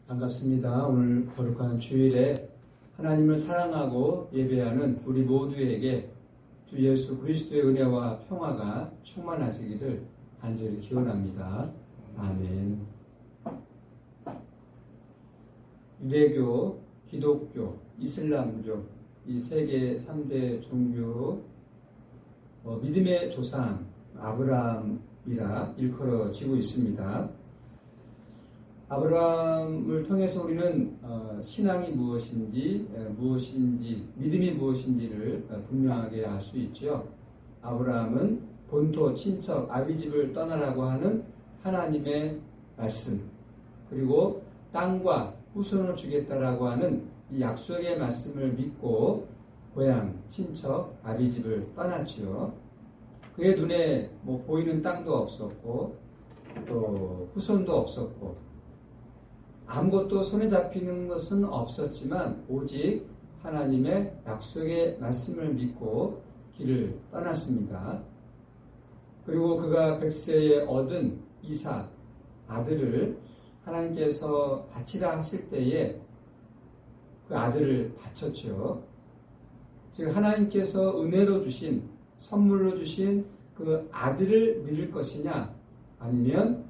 반갑습니다. 오늘 거룩한 주일에 하나님을 사랑하고 예배하는 우리 모두에게 주 예수 그리스도의 은혜와 평화가 충만하시기를 간절히 기원합니다. 아멘. 유대교, 기독교, 이슬람교 이 세계 3대 종교 믿음의 조상 아브라함이라 일컬어지고 있습니다. 아브라함을 통해서 우리는 신앙이 무엇인지, 믿음이 무엇인지를 분명하게 알 수 있죠. 아브라함은 본토, 친척, 아비집을 떠나라고 하는 하나님의 말씀, 그리고 땅과 후손을 주겠다라고 하는 이 약속의 말씀을 믿고 고향, 친척, 아비집을 떠났지요. 그의 눈에 보이는 땅도 없었고 또 후손도 없었고 아무것도 손에 잡히는 것은 없었지만 오직 하나님의 약속의 말씀을 믿고 길을 떠났습니다. 그리고 그가 100세에 얻은 이삭 아들을 하나님께서 바치라 하실 때에 그 아들을 바쳤죠. 즉 하나님께서 은혜로 주신, 선물로 주신 그 아들을 믿을 것이냐, 아니면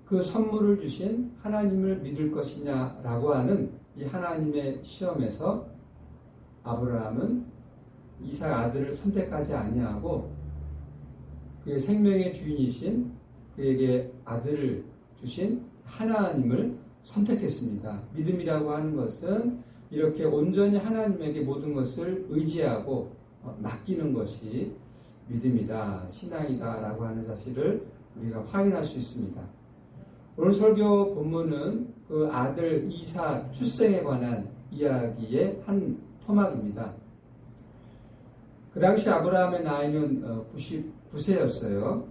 그 선물을 주신 하나님을 믿을 것이냐라고 하는 이 하나님의 시험에서 아브라함은 이삭 아들을 선택하지 아니하고 그의 생명의 주인이신 그에게 아들을 주신 하나님을 선택했습니다. 믿음이라고 하는 것은 이렇게 온전히 하나님에게 모든 것을 의지하고 맡기는 것이 믿음이다, 신앙이다라고 하는 사실을 우리가 확인할 수 있습니다. 오늘 설교 본문은 그 아들 이삭 출생에 관한 이야기의 한 토막입니다. 그 당시 아브라함의 나이는 99세였어요.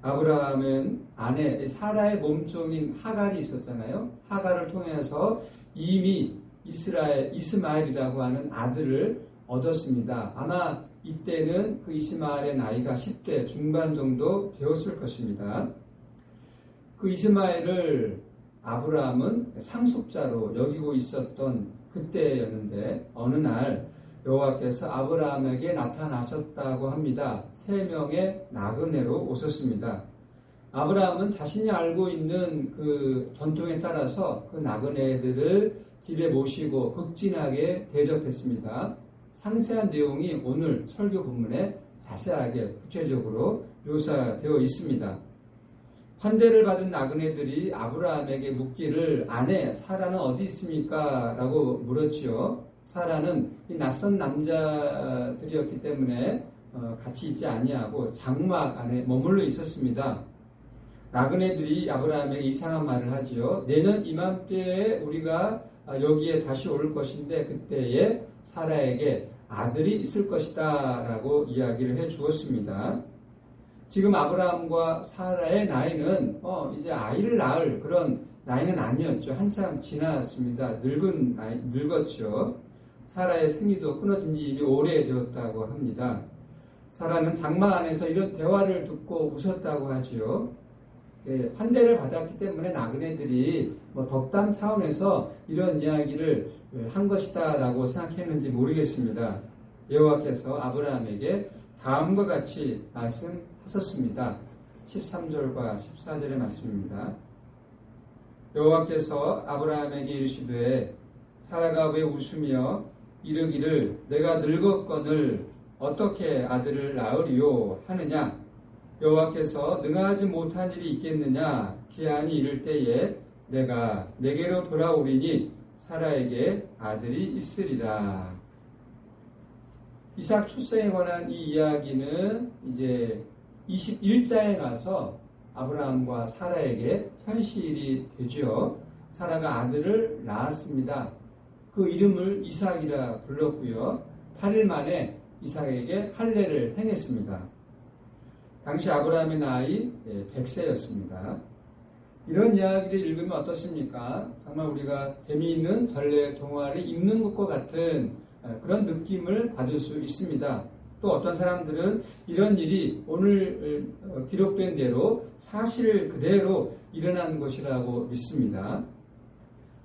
아브라함은 아내 사라의 몸종인 하갈이 있었잖아요. 하갈을 통해서 이미 이스마엘이라고 하는 아들을 얻었습니다. 아마 이때는 그 이스마엘의 나이가 10대 중반 정도 되었을 것입니다. 그 이스마엘을 아브라함은 상속자로 여기고 있었던 그때였는데 어느 날 여호와께서 아브라함에게 나타나셨다고 합니다. 3명의 나그네로 오셨습니다. 아브라함은 자신이 알고 있는 그 전통에 따라서 그 나그네들을 집에 모시고 극진하게 대접했습니다. 상세한 내용이 오늘 설교 본문에 자세하게 구체적으로 묘사되어 있습니다. 환대를 받은 나그네들이 아브라함에게 묻기를 아내 사라는 어디 있습니까? 라고 물었지요. 사라는 이 낯선 남자들이었기 때문에 같이 있지 아니하고 장막 안에 머물러 있었습니다. 나그네들이 아브라함에게 이상한 말을 하지요. 내년 이맘때에 우리가 여기에 다시 올 것인데 그때에 사라에게 아들이 있을 것이다 라고 이야기를 해 주었습니다. 지금 아브라함과 사라의 나이는 이제 아이를 낳을 그런 나이는 아니었죠. 한참 지났습니다. 늙었죠. 사라의 생리도 끊어진 지 이미 오래되었다고 합니다. 사라는 장막 안에서 이런 대화를 듣고 웃었다고 하지요. 환대를 받았기 때문에 나그네들이 덕담 차원에서 이런 이야기를 한 것이다 라고 생각했는지 모르겠습니다. 여호와께서 아브라함에게 다음과 같이 말씀하셨습니다. 13절과 14절의 말씀입니다. 여호와께서 아브라함에게 이르시되 사라가 왜 웃으며 이르기를 내가 늙었거늘 어떻게 아들을 낳으리요 하느냐. 여호와께서 능하지 못한 일이 있겠느냐. 기한이 이를 때에 내가 내게로 돌아오리니 사라에게 아들이 있으리라. 이삭 출생에 관한 이 이야기는 이제 21장에 가서 아브라함과 사라에게 현실이 되죠. 사라가 아들을 낳았습니다. 그 이름을 이삭이라 불렀고요. 8일 만에 이삭에게 할례를 행했습니다. 당시 아브라함의 나이 100세였습니다. 이런 이야기를 읽으면 어떻습니까? 정말 우리가 재미있는 전래 동화를 읽는 것과 같은 그런 느낌을 받을 수 있습니다. 또 어떤 사람들은 이런 일이 오늘 기록된 대로 사실 그대로 일어난 것이라고 믿습니다.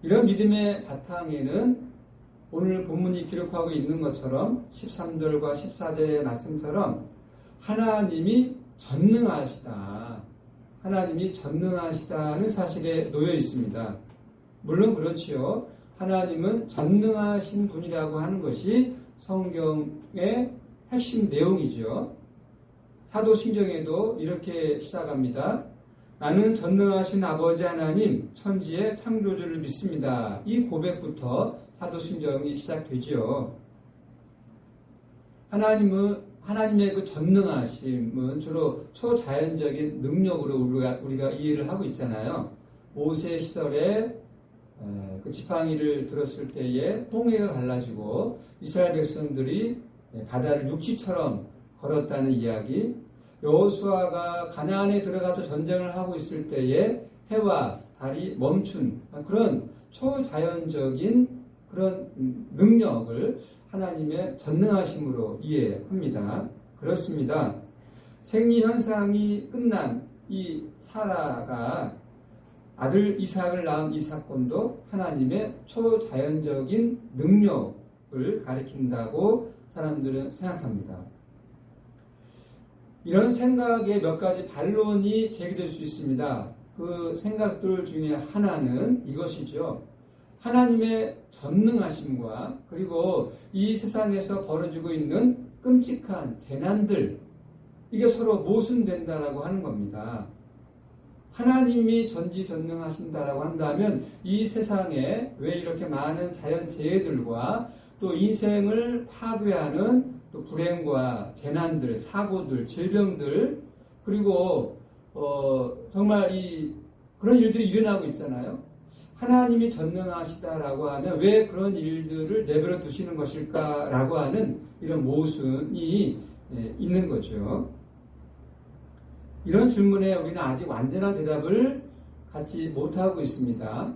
이런 믿음의 바탕에는 오늘 본문이 기록하고 있는 것처럼 13절과 14절의 말씀처럼 하나님이 전능하시다. 하나님이 전능하시다는 사실에 놓여 있습니다. 물론 그렇지요. 하나님은 전능하신 분이라고 하는 것이 성경의 핵심 내용이죠. 사도신경에도 이렇게 시작합니다. 나는 전능하신 아버지 하나님, 천지의 창조주를 믿습니다. 이 고백부터 사도신경이 시작되지요. 하나님의 그 전능하심은 주로 초자연적인 능력으로 우리가 이해를 하고 있잖아요. 모세 시절에 그 지팡이를 들었을 때에 홍해가 갈라지고 이스라엘 백성들이 바다를 육지처럼 걸었다는 이야기, 여호수아가 가나안에 들어가서 전쟁을 하고 있을 때에 해와 달이 멈춘 그런 초자연적인 그런 능력을 하나님의 전능하심으로 이해합니다. 그렇습니다. 생리현상이 끝난 이 사라가 아들 이삭을 낳은 이 사건도 하나님의 초자연적인 능력을 가리킨다고 사람들은 생각합니다. 이런 생각에 몇 가지 반론이 제기될 수 있습니다. 그 생각들 중에 하나는 이것이죠. 하나님의 전능하심과 그리고 이 세상에서 벌어지고 있는 끔찍한 재난들, 이게 서로 모순된다라고 하는 겁니다. 하나님이 전지전능하신다라고 한다면 이 세상에 왜 이렇게 많은 자연재해들과 또 인생을 파괴하는 또 불행과 재난들, 사고들, 질병들, 그리고 정말 그런 일들이 일어나고 있잖아요. 하나님이 전능하시다라고 하면 왜 그런 일들을 내버려 두시는 것일까라고 하는 이런 모순이 있는 거죠. 이런 질문에 우리는 아직 완전한 대답을 갖지 못하고 있습니다.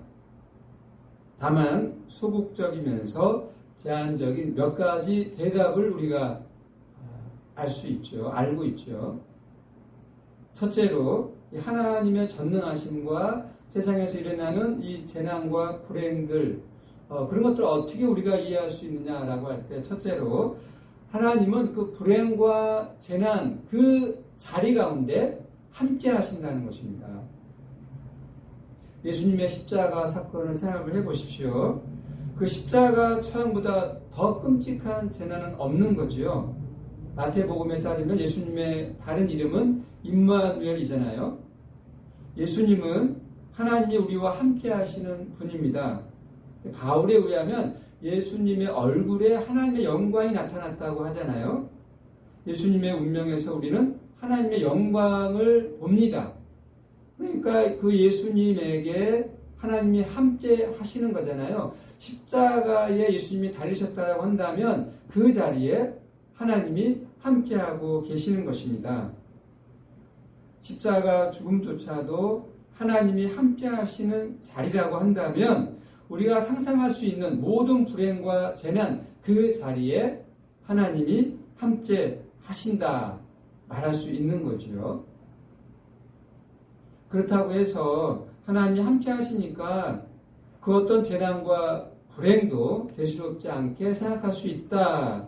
다만 소극적이면서 제한적인 몇 가지 대답을 우리가 알고 있죠. 첫째로 하나님의 전능하심과 세상에서 일어나는 이 재난과 불행들, 그런 것들을 어떻게 우리가 이해할 수 있느냐라고 할 때, 첫째로 하나님은 그 불행과 재난 그 자리 가운데 함께 하신다는 것입니다. 예수님의 십자가 사건을 생각을 해보십시오. 그 십자가 처형보다 더 끔찍한 재난은 없는 거지요. 마태복음에 따르면 예수님의 다른 이름은 임마누엘이잖아요. 예수님은 하나님이 우리와 함께 하시는 분입니다. 바울에 의하면 예수님의 얼굴에 하나님의 영광이 나타났다고 하잖아요. 예수님의 운명에서 우리는 하나님의 영광을 봅니다. 그러니까 그 예수님에게 하나님이 함께 하시는 거잖아요. 십자가에 예수님이 달리셨다고 한다면 그 자리에 하나님이 함께하고 계시는 것입니다. 십자가 죽음조차도 하나님이 함께 하시는 자리라고 한다면 우리가 상상할 수 있는 모든 불행과 재난 그 자리에 하나님이 함께 하신다 말할 수 있는 거죠. 그렇다고 해서 하나님이 함께 하시니까 그 어떤 재난과 불행도 대수롭지 않게 생각할 수 있다.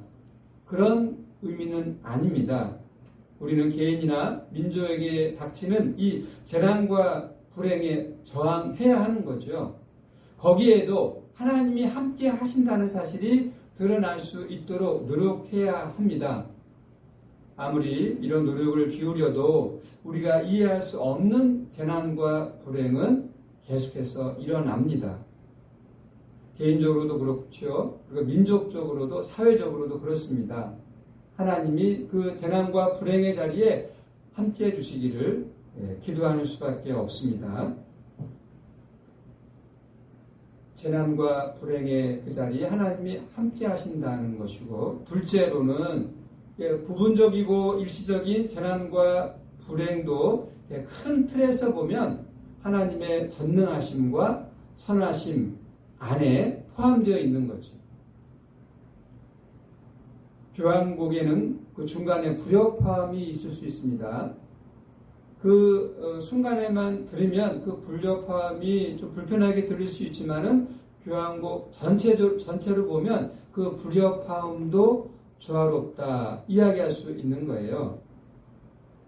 그런 의미는 아닙니다. 우리는 개인이나 민족에게 닥치는 이 재난과 불행에 저항해야 하는 거죠. 거기에도 하나님이 함께 하신다는 사실이 드러날 수 있도록 노력해야 합니다. 아무리 이런 노력을 기울여도 우리가 이해할 수 없는 재난과 불행은 계속해서 일어납니다. 개인적으로도 그렇죠. 그리고 민족적으로도 사회적으로도 그렇습니다. 하나님이 그 재난과 불행의 자리에 함께해 주시기를 기도하는 수밖에 없습니다. 재난과 불행의 그 자리에 하나님이 함께 하신다는 것이고, 둘째로는 부분적이고 일시적인 재난과 불행도 큰 틀에서 보면 하나님의 전능하심과 선하심 안에 포함되어 있는 거죠. 교환복에는 그 중간에 불협화음이 있을 수 있습니다. 순간에만 들으면 그 불협화음이 좀 불편하게 들릴 수 있지만은 교향곡 전체로 보면 그 불협화음도 조화롭다 이야기할 수 있는 거예요.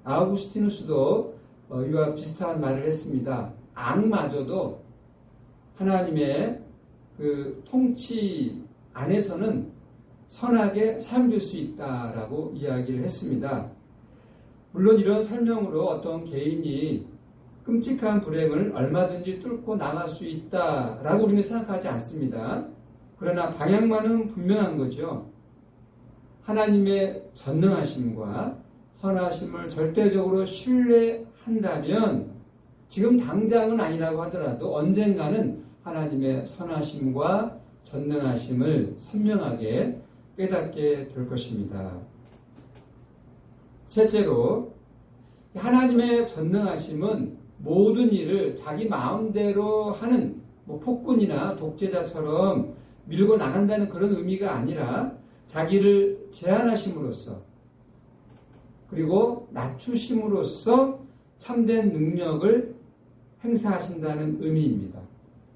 아우구스티누스도 이와 비슷한 말을 했습니다. 악마저도 하나님의 그 통치 안에서는 선하게 사용될 수 있다라고 이야기를 했습니다. 물론 이런 설명으로 어떤 개인이 끔찍한 불행을 얼마든지 뚫고 나갈 수 있다라고 우리는 생각하지 않습니다. 그러나 방향만은 분명한 거죠. 하나님의 전능하심과 선하심을 절대적으로 신뢰한다면 지금 당장은 아니라고 하더라도 언젠가는 하나님의 선하심과 전능하심을 선명하게 깨닫게 될 것입니다. 셋째로, 하나님의 전능하심은 모든 일을 자기 마음대로 하는 폭군이나 독재자처럼 밀고 나간다는 그런 의미가 아니라 자기를 제한하심으로써 그리고 낮추심으로써 참된 능력을 행사하신다는 의미입니다.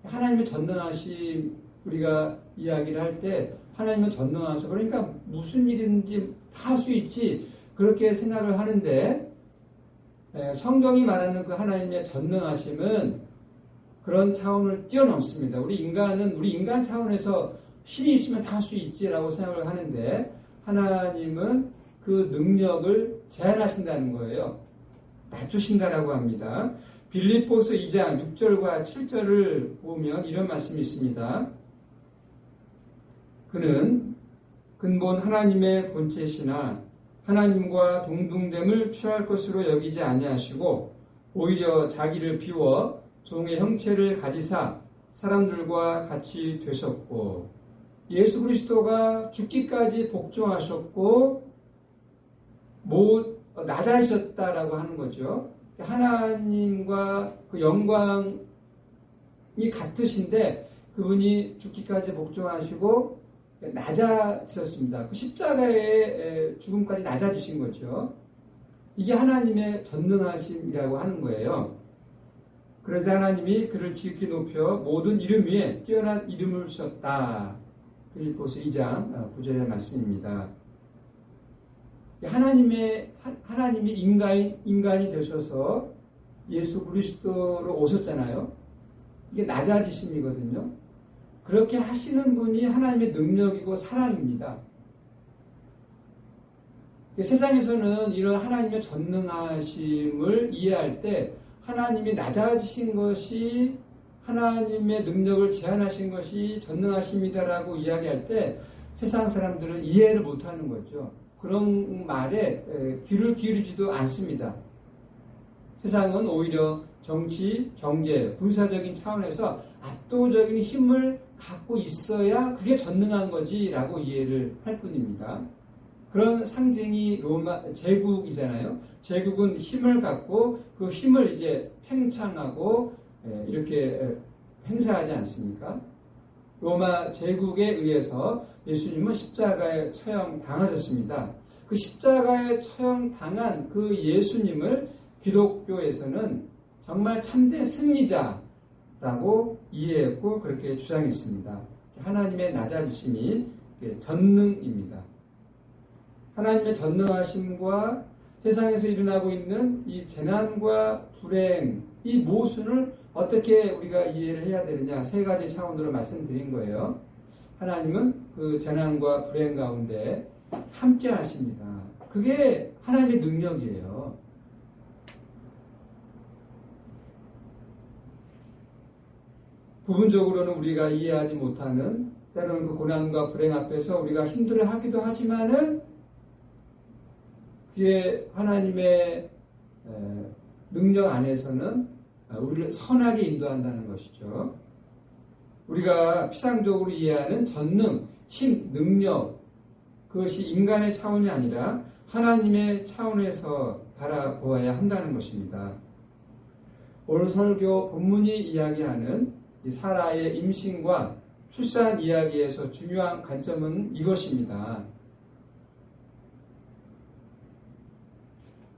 하나님의 전능하심 우리가 이야기를 할 때 하나님은 전능하셔 그러니까 무슨 일인지 다 할 수 있지 그렇게 생각을 하는데 성경이 말하는 그 하나님의 전능하심은 그런 차원을 뛰어넘습니다. 우리 인간 차원에서 힘이 있으면 다 할 수 있지라고 생각을 하는데 하나님은 그 능력을 제한하신다는 거예요. 낮추신다라고 합니다. 빌립보서 2장 6절과 7절을 보면 이런 말씀이 있습니다. 그는 근본 하나님의 본체시나 하나님과 동등됨을 취할 것으로 여기지 아니하시고 오히려 자기를 비워 종의 형체를 가지사 사람들과 같이 되셨고 예수 그리스도가 죽기까지 복종하셨고 낮아지셨다라고 하는 거죠. 하나님과 그 영광이 같으신데 그분이 죽기까지 복종하시고 낮아지셨습니다. 그 십자가의 죽음까지 낮아지신 거죠. 이게 하나님의 전능하심이라고 하는 거예요. 그래서 하나님이 그를 지극히 높여 모든 이름 위에 뛰어난 이름을 주셨다. 빌립보서 2장 9절의 말씀입니다. 하나님이 인간이 되셔서 예수 그리스도로 오셨잖아요. 이게 낮아지심이거든요. 그렇게 하시는 분이 하나님의 능력이고 사랑입니다. 세상에서는 이런 하나님의 전능하심을 이해할 때 하나님이 낮아지신 것이 하나님의 능력을 제한하신 것이 전능하심이다라고 이야기할 때 세상 사람들은 이해를 못하는 거죠. 그런 말에 귀를 기울이지도 않습니다. 세상은 오히려 정치, 경제, 군사적인 차원에서 압도적인 힘을 갖고 있어야 그게 전능한 거지라고 이해를 할 뿐입니다. 그런 상징이 로마 제국이잖아요. 제국은 힘을 갖고 그 힘을 이제 팽창하고 이렇게 행사하지 않습니까? 로마 제국에 의해서 예수님은 십자가에 처형당하셨습니다. 그 십자가에 처형당한 그 예수님을 기독교에서는 정말 참된 승리자라고 이해했고 그렇게 주장했습니다. 하나님의 낮아지심이 전능입니다. 하나님의 전능하심과 세상에서 일어나고 있는 이 재난과 불행, 이 모순을 어떻게 우리가 이해를 해야 되느냐 세 가지 차원으로 말씀드린 거예요. 하나님은 그 재난과 불행 가운데 함께 하십니다. 그게 하나님의 능력이에요. 부분적으로는 우리가 이해하지 못하는 때로는 그 고난과 불행 앞에서 우리가 힘들어하기도 하지만은 그게 하나님의 능력 안에서는 우리를 선하게 인도한다는 것이죠. 우리가 피상적으로 이해하는 전능, 힘, 능력 그것이 인간의 차원이 아니라 하나님의 차원에서 바라보아야 한다는 것입니다. 오늘 설교 본문이 이야기하는 이 사라의 임신과 출산 이야기에서 중요한 관점은 이것입니다.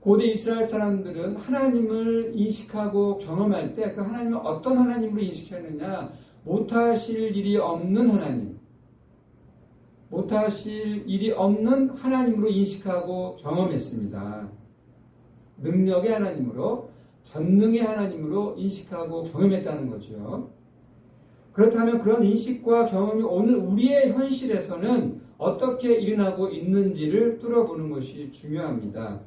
고대 이스라엘 사람들은 하나님을 인식하고 경험할 때 그 하나님을 어떤 하나님으로 인식했느냐? 못하실 일이 없는 하나님, 못하실 일이 없는 하나님으로 인식하고 경험했습니다. 능력의 하나님으로, 전능의 하나님으로 인식하고 경험했다는 거죠. 그렇다면 그런 인식과 경험이 오늘 우리의 현실에서는 어떻게 일어나고 있는지를 뚫어보는 것이 중요합니다.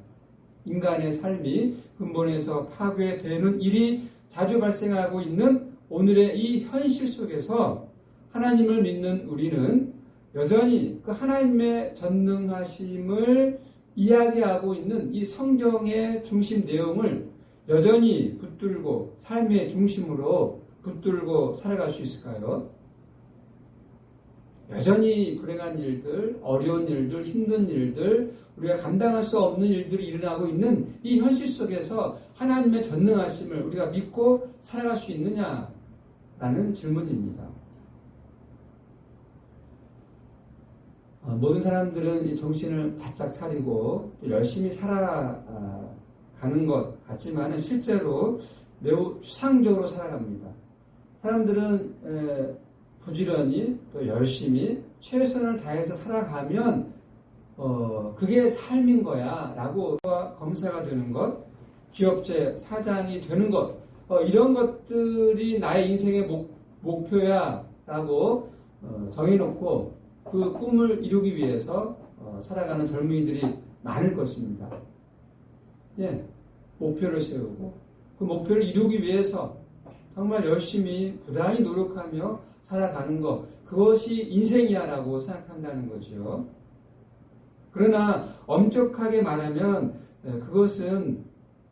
인간의 삶이 근본에서 파괴되는 일이 자주 발생하고 있는 오늘의 이 현실 속에서 하나님을 믿는 우리는 여전히 그 하나님의 전능하심을 이야기하고 있는 이 성경의 중심 내용을 여전히 붙들고 삶의 중심으로 붙들고 살아갈 수 있을까요? 여전히 불행한 일들, 어려운 일들, 힘든 일들, 우리가 감당할 수 없는 일들이 일어나고 있는 이 현실 속에서 하나님의 전능하심을 우리가 믿고 살아갈 수 있느냐라는 질문입니다. 모든 사람들은 이 정신을 바짝 차리고 열심히 살아가는 것 같지만 실제로 매우 추상적으로 살아갑니다. 사람들은 부지런히 또 열심히 최선을 다해서 살아가면 그게 삶인 거야 라고 검사가 되는 것, 기업체 사장이 되는 것, 이런 것들이 나의 인생의 목표야 라고 정해놓고 그 꿈을 이루기 위해서 살아가는 젊은이들이 많을 것입니다. 예, 목표를 세우고 그 목표를 이루기 위해서 정말 열심히 부단히 노력하며 살아가는 것, 그것이 인생이야라고 생각한다는 거죠. 그러나 엄격하게 말하면 그것은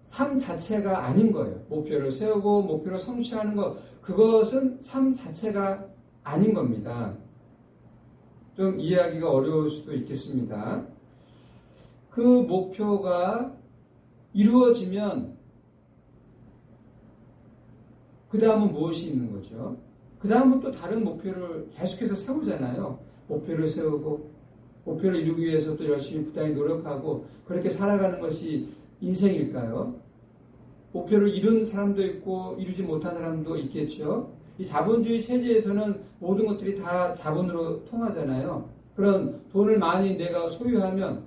삶 자체가 아닌 거예요. 목표를 세우고 목표를 성취하는 것, 그것은 삶 자체가 아닌 겁니다. 좀 이해하기가 어려울 수도 있겠습니다. 그 목표가 이루어지면 그 다음은 무엇이 있는 거죠? 그 다음은 또 다른 목표를 계속해서 세우잖아요. 목표를 세우고 목표를 이루기 위해서 또 열심히 부단히 노력하고 그렇게 살아가는 것이 인생일까요? 목표를 이룬 사람도 있고 이루지 못한 사람도 있겠죠. 이 자본주의 체제에서는 모든 것들이 다 자본으로 통하잖아요. 그런 돈을 많이 내가 소유하면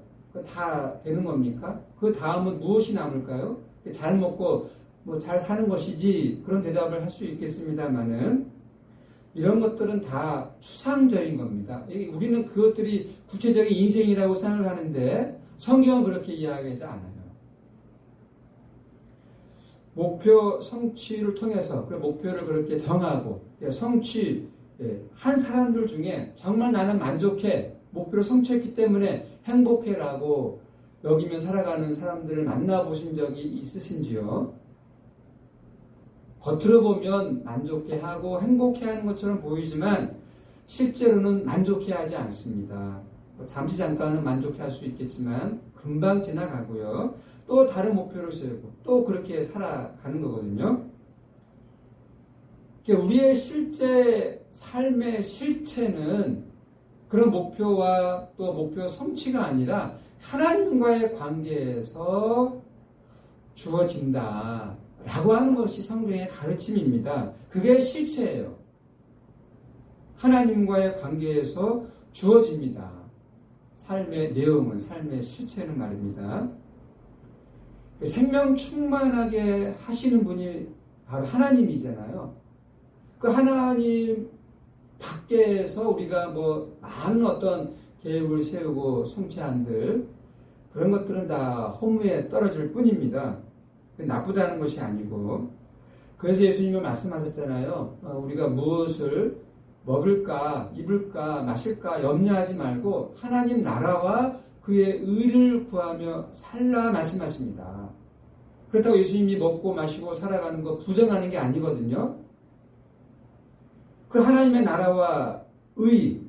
다 되는 겁니까? 그 다음은 무엇이 남을까요? 잘 먹고 잘 사는 것이지, 그런 대답을 할 수 있겠습니다만은 이런 것들은 다 추상적인 겁니다. 우리는 그것들이 구체적인 인생이라고 생각을 하는데 성경은 그렇게 이야기하지 않아요. 목표 성취를 통해서 그 목표를 그렇게 정하고 성취한 사람들 중에 정말 나는 만족해, 목표를 성취했기 때문에 행복해라고 여기며 살아가는 사람들을 만나보신 적이 있으신지요? 겉으로 보면 만족해하고 행복해하는 것처럼 보이지만 실제로는 만족해하지 않습니다. 잠시 잠깐은 만족해할 수 있겠지만 금방 지나가고요. 또 다른 목표를 세우고 또 그렇게 살아가는 거거든요. 우리의 실제 삶의 실체는 그런 목표와 또 목표 성취가 아니라 하나님과의 관계에서 주어진다 라고 하는 것이 성경의 가르침입니다. 그게 실체예요. 하나님과의 관계에서 주어집니다. 삶의 내용은, 삶의 실체는 말입니다. 생명 충만하게 하시는 분이 바로 하나님이잖아요. 그 하나님 밖에서 우리가 많은 어떤 계획을 세우고 성취한들 그런 것들은 다 허무에 떨어질 뿐입니다. 나쁘다는 것이 아니고. 그래서 예수님은 말씀하셨잖아요. 우리가 무엇을 먹을까, 입을까, 마실까 염려하지 말고 하나님 나라와 그의 의를 구하며 살라 말씀하십니다. 그렇다고 예수님이 먹고 마시고 살아가는 거 부정하는 게 아니거든요. 그 하나님의 나라와 의,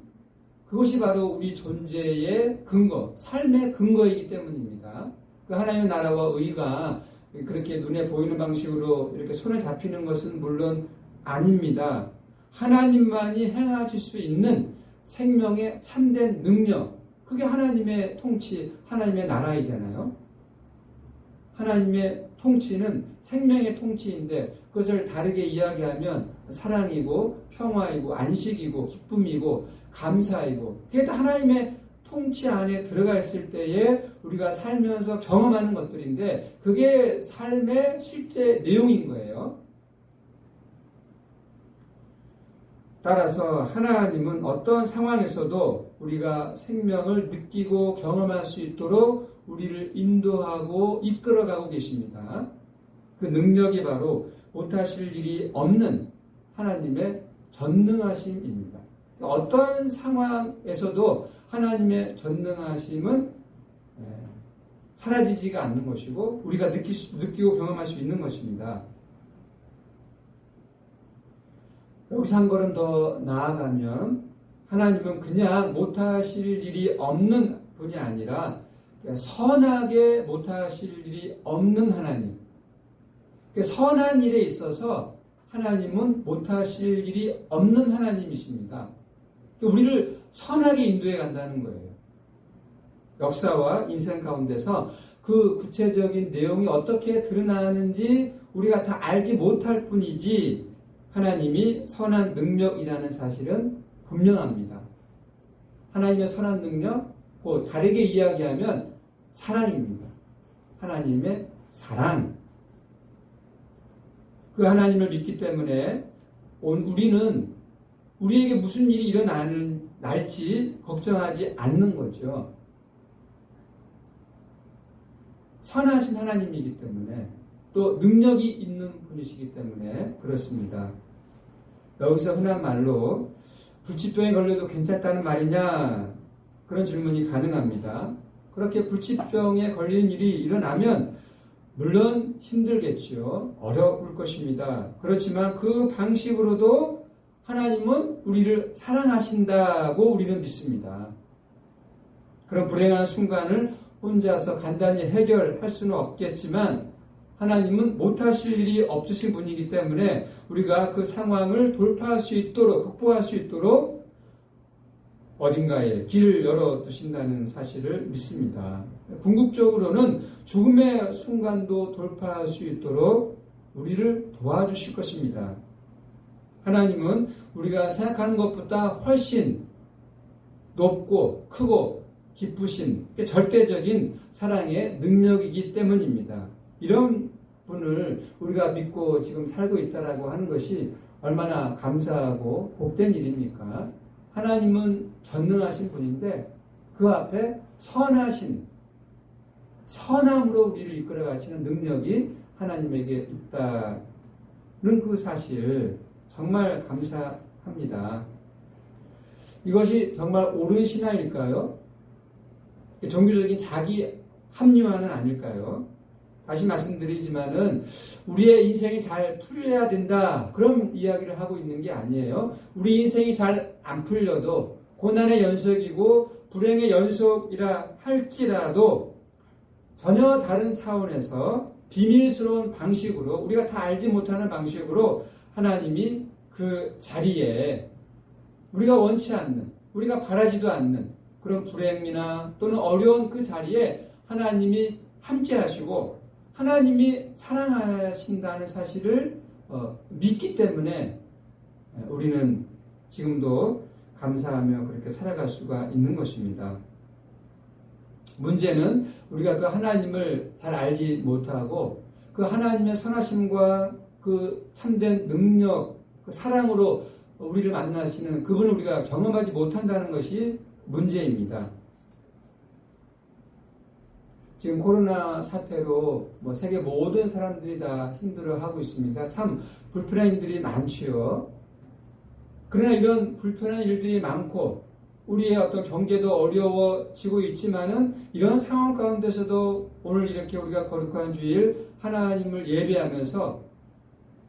그것이 바로 우리 존재의 근거, 삶의 근거이기 때문입니다. 그 하나님의 나라와 의가 그렇게 눈에 보이는 방식으로 이렇게 손에 잡히는 것은 물론 아닙니다. 하나님만이 행하실 수 있는 생명의 참된 능력, 그게 하나님의 통치, 하나님의 나라이잖아요. 하나님의 통치는 생명의 통치인데 그것을 다르게 이야기하면 사랑이고 평화이고 안식이고 기쁨이고 감사이고 그게 다 하나님의 통치 안에 들어가 있을 때에 우리가 살면서 경험하는 것들인데 그게 삶의 실제 내용인 거예요. 따라서 하나님은 어떤 상황에서도 우리가 생명을 느끼고 경험할 수 있도록 우리를 인도하고 이끌어가고 계십니다. 그 능력이 바로 못하실 일이 없는 하나님의 전능하심입니다. 어떤 상황에서도 하나님의 전능하심은 사라지지가 않는 것이고 우리가 느끼고 경험할 수 있는 것입니다. 여기서 한 걸음 더 나아가면 하나님은 그냥 못하실 일이 없는 분이 아니라 선하게 못하실 일이 없는 하나님. 선한 일에 있어서 하나님은 못하실 일이 없는 하나님이십니다. 우리를 선하게 인도해 간다는 거예요. 역사와 인생 가운데서 그 구체적인 내용이 어떻게 드러나는지 우리가 다 알지 못할 뿐이지 하나님이 선한 능력이라는 사실은 분명합니다. 하나님의 선한 능력, 곧 다르게 이야기하면 사랑입니다. 하나님의 사랑. 그 하나님을 믿기 때문에 우리는 우리에게 무슨 일이 일어날지 걱정하지 않는 거죠. 선하신 하나님이기 때문에 또 능력이 있는 분이시기 때문에 그렇습니다. 여기서 흔한 말로 불치병에 걸려도 괜찮다는 말이냐 그런 질문이 가능합니다. 그렇게 불치병에 걸리는 일이 일어나면 물론 힘들겠죠. 어려울 것입니다. 그렇지만 그 방식으로도 하나님은 우리를 사랑하신다고 우리는 믿습니다. 그런 불행한 순간을 혼자서 간단히 해결할 수는 없겠지만 하나님은 못하실 일이 없으신 분이기 때문에 우리가 그 상황을 돌파할 수 있도록 극복할 수 있도록 어딘가에 길을 열어두신다는 사실을 믿습니다. 궁극적으로는 죽음의 순간도 돌파할 수 있도록 우리를 도와주실 것입니다. 하나님은 우리가 생각하는 것보다 훨씬 높고 크고 기쁘신 절대적인 사랑의 능력이기 때문입니다. 이런 분을 우리가 믿고 지금 살고 있다라고 하는 것이 얼마나 감사하고 복된 일입니까? 하나님은 전능하신 분인데 그 앞에 선함으로 우리를 이끌어 가시는 능력이 하나님에게 있다는 그 사실 정말 감사합니다. 이것이 정말 옳은 신앙일까요? 종교적인 자기 합리화는 아닐까요? 다시 말씀드리지만은 우리의 인생이 잘 풀려야 된다 그런 이야기를 하고 있는 게 아니에요. 우리 인생이 잘 안 풀려도 고난의 연속이고 불행의 연속이라 할지라도 전혀 다른 차원에서 비밀스러운 방식으로 우리가 다 알지 못하는 방식으로 하나님이 그 자리에 우리가 원치 않는 우리가 바라지도 않는 그런 불행이나 또는 어려운 그 자리에 하나님이 함께 하시고 하나님이 사랑하신다는 사실을 믿기 때문에 우리는 지금도 감사하며 그렇게 살아갈 수가 있는 것입니다. 문제는 우리가 그 하나님을 잘 알지 못하고 그 하나님의 선하심과 그 참된 능력, 그 사랑으로 우리를 만나시는 그분을 우리가 경험하지 못한다는 것이 문제입니다. 지금 코로나 사태로 세계 모든 사람들이 다 힘들어하고 있습니다. 참 불편한 일들이 많지요. 그러나 이런 불편한 일들이 많고 우리의 어떤 경제도 어려워지고 있지만은 이런 상황 가운데서도 오늘 이렇게 우리가 거룩한 주일 하나님을 예배하면서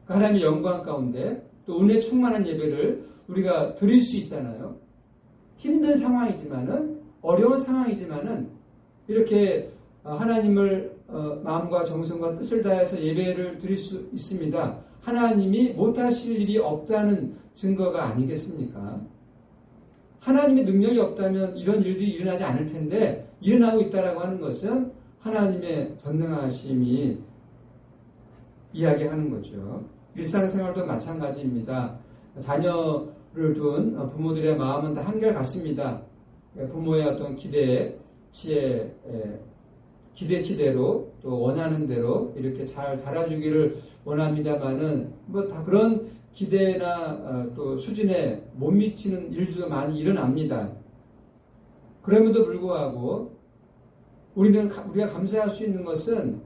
그 하나님의 영광 가운데 또 은혜 충만한 예배를 우리가 드릴 수 있잖아요. 힘든 상황이지만은 어려운 상황이지만은 이렇게 하나님을 마음과 정성과 뜻을 다해서 예배를 드릴 수 있습니다. 하나님이 못하실 일이 없다는 증거가 아니겠습니까? 하나님의 능력이 없다면 이런 일들이 일어나지 않을 텐데 일어나고 있다라고 하는 것은 하나님의 전능하심이 이야기하는 거죠. 일상생활도 마찬가지입니다. 자녀를 둔 부모들의 마음은 다 한결같습니다. 부모의 어떤 기대치대로 또 원하는 대로 이렇게 잘 자라주기를 원합니다만은 뭐 다 그런 기대나 또 수준에 못 미치는 일들도 많이 일어납니다. 그럼에도 불구하고 우리가 감사할 수 있는 것은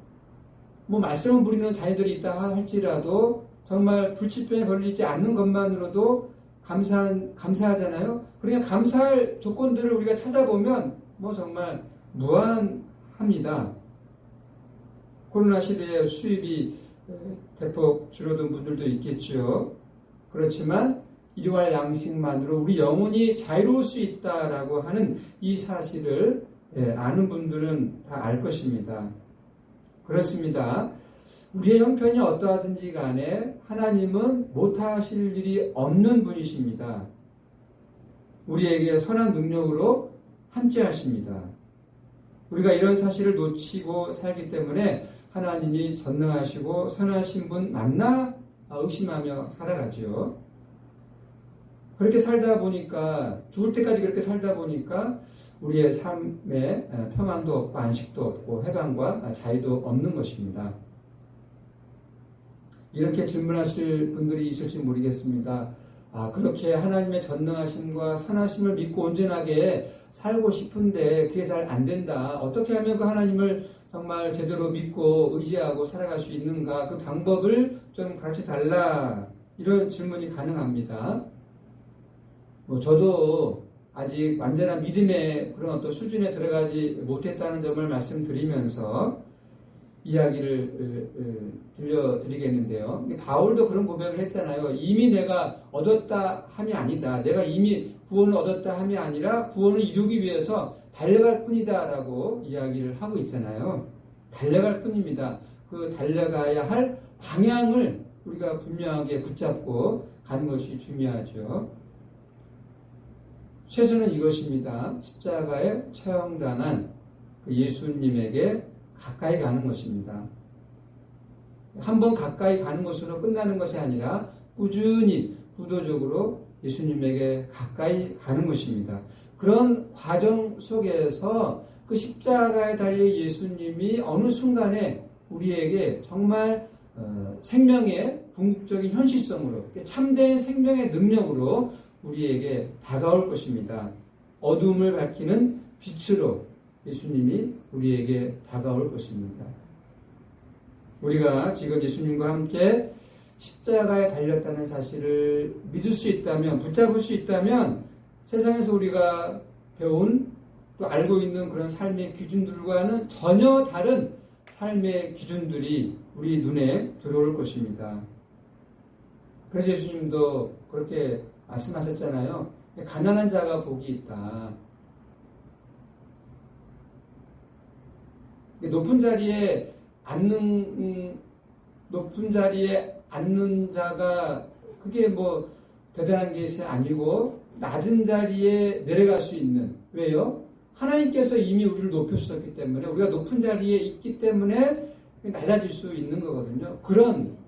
뭐 말씀을 부리는 자녀들이 있다 할지라도 정말 불치병에 걸리지 않는 것만으로도 감사하잖아요. 그러니까 감사할 조건들을 우리가 찾아보면 뭐 정말 무한합니다. 코로나 시대에 수입이 대폭 줄어든 분들도 있겠죠. 그렇지만 일용할 양식만으로 우리 영혼이 자유로울 수 있다라고 하는 이 사실을 아는 분들은 다 알 것입니다. 그렇습니다. 우리의 형편이 어떠하든지 간에 하나님은 못하실 일이 없는 분이십니다. 우리에게 선한 능력으로 함께 하십니다. 우리가 이런 사실을 놓치고 살기 때문에 하나님이 전능하시고 선하신 분 맞나 의심하며 살아가죠. 그렇게 살다 보니까 죽을 때까지 그렇게 살다 보니까 우리의 삶에 평안도 없고 안식도 없고 해방과 자유도 없는 것입니다. 이렇게 질문하실 분들이 있을지 모르겠습니다. 그렇게 하나님의 전능하심과 선하심을 믿고 온전하게 살고 싶은데 그게 잘 안 된다. 어떻게 하면 그 하나님을 정말 제대로 믿고 의지하고 살아갈 수 있는가? 그 방법을 좀 가르쳐 달라. 이런 질문이 가능합니다. 저도 아직 완전한 믿음의 그런 어떤 수준에 들어가지 못했다는 점을 말씀드리면서 이야기를 들려드리겠는데요. 바울도 그런 고백을 했잖아요. 이미 내가 얻었다 함이 아니다. 내가 이미 구원을 얻었다 함이 아니라 구원을 이루기 위해서 달려갈 뿐이다 라고 이야기를 하고 있잖아요. 달려갈 뿐입니다. 그 달려가야 할 방향을 우리가 분명하게 붙잡고 가는 것이 중요하죠. 최선은 이것입니다. 십자가에 처형당한 그 예수님에게 가까이 가는 것입니다. 한번 가까이 가는 것으로 끝나는 것이 아니라 꾸준히 구도적으로 예수님에게 가까이 가는 것입니다. 그런 과정 속에서 그 십자가에 달려 예수님이 어느 순간에 우리에게 정말 생명의 궁극적인 현실성으로 참된 생명의 능력으로 우리에게 다가올 것입니다. 어둠을 밝히는 빛으로 예수님이 우리에게 다가올 것입니다. 우리가 지금 예수님과 함께 십자가에 달렸다는 사실을 믿을 수 있다면, 붙잡을 수 있다면 세상에서 우리가 배운 또 알고 있는 그런 삶의 기준들과는 전혀 다른 삶의 기준들이 우리 눈에 들어올 것입니다. 그래서 예수님도 그렇게 말씀하셨잖아요. 가난한 자가 복이 있다. 높은 자리에 앉는 자가 그게 뭐 대단한 것이 아니고 낮은 자리에 내려갈 수 있는. 왜요? 하나님께서 이미 우리를 높여주셨기 때문에 우리가 높은 자리에 있기 때문에 낮아질 수 있는 거거든요. 그런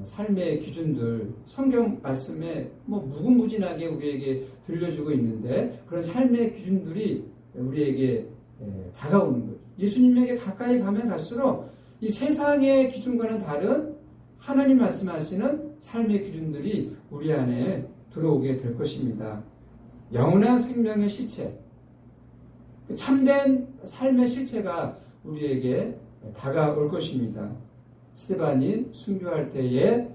삶의 기준들 성경 말씀에 무궁무진하게 우리에게 들려주고 있는데 그런 삶의 기준들이 우리에게 다가오는 거죠. 예수님에게 가까이 가면 갈수록 이 세상의 기준과는 다른 하나님 말씀하시는 삶의 기준들이 우리 안에 들어오게 될 것입니다. 영원한 생명의 실체, 참된 삶의 실체가 우리에게 다가올 것입니다. 스데반이 순교할 때에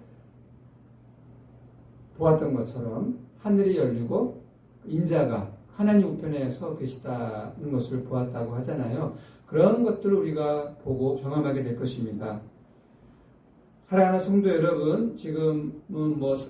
보았던 것처럼 하늘이 열리고 인자가 하나님 우편에 서 계시다는 것을 보았다고 하잖아요. 그런 것들을 우리가 보고 경험하게 될 것입니다. 사랑하는 성도 여러분, 지금은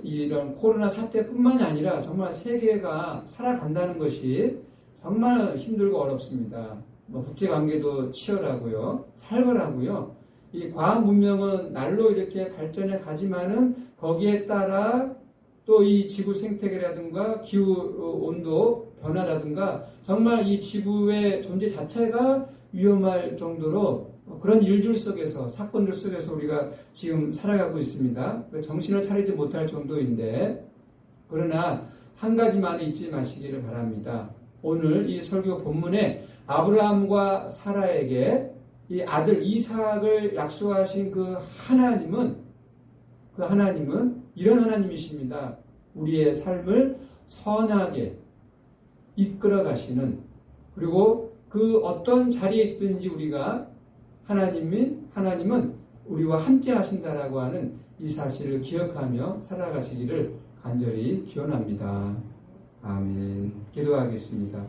이런 코로나 사태뿐만이 아니라 정말 세계가 살아간다는 것이 정말 힘들고 어렵습니다. 국제관계도 치열하고요, 살벌하고요. 이 과학 문명은 날로 이렇게 발전해 가지만은 거기에 따라 또 이 지구 생태계라든가 기후 온도 변화라든가 정말 이 지구의 존재 자체가 위험할 정도로 그런 일들 속에서, 사건들 속에서 우리가 지금 살아가고 있습니다. 정신을 차리지 못할 정도인데, 그러나 한 가지만 잊지 마시기를 바랍니다. 오늘 이 설교 본문에 아브라함과 사라에게 이 아들 이삭을 약속하신 그 하나님은 이런 하나님이십니다. 우리의 삶을 선하게 이끌어 가시는, 그리고 그 어떤 자리에 있든지 우리가 하나님은 우리와 함께 하신다라고 하는 이 사실을 기억하며 살아가시기를 간절히 기원합니다. 아멘. 기도하겠습니다.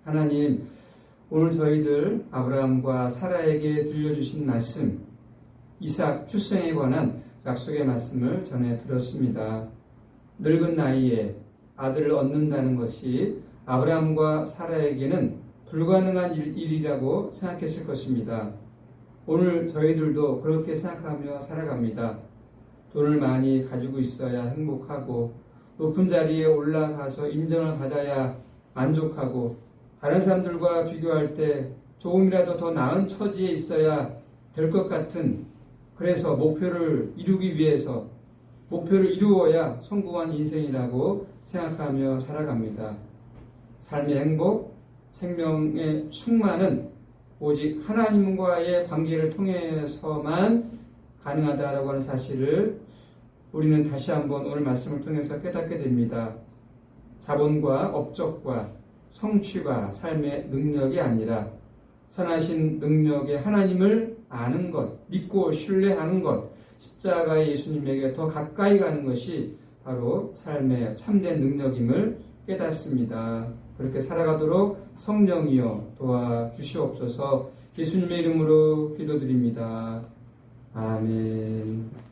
하나님, 오늘 저희들 아브라함과 사라에게 들려주신 말씀, 이삭 출생에 관한 약속의 말씀을 전해 들었습니다. 늙은 나이에 아들을 얻는다는 것이 아브라함과 사라에게는 불가능한 일이라고 생각했을 것입니다. 오늘 저희들도 그렇게 생각하며 살아갑니다. 돈을 많이 가지고 있어야 행복하고, 높은 자리에 올라가서 인정을 받아야 만족하고, 다른 사람들과 비교할 때 조금이라도 더 나은 처지에 있어야 될 것 같은, 그래서 목표를 이루어야 성공한 인생이라고 생각하며 살아갑니다. 삶의 행복, 생명의 충만은 오직 하나님과의 관계를 통해서만 가능하다라고 하는 사실을 우리는 다시 한번 오늘 말씀을 통해서 깨닫게 됩니다. 자본과 업적과 성취가 삶의 능력이 아니라 선하신 능력의 하나님을 아는 것, 믿고 신뢰하는 것, 십자가의 예수님에게 더 가까이 가는 것이 바로 삶의 참된 능력임을 깨닫습니다. 그렇게 살아가도록 성령이여 도와주시옵소서. 예수님의 이름으로 기도드립니다. 아멘.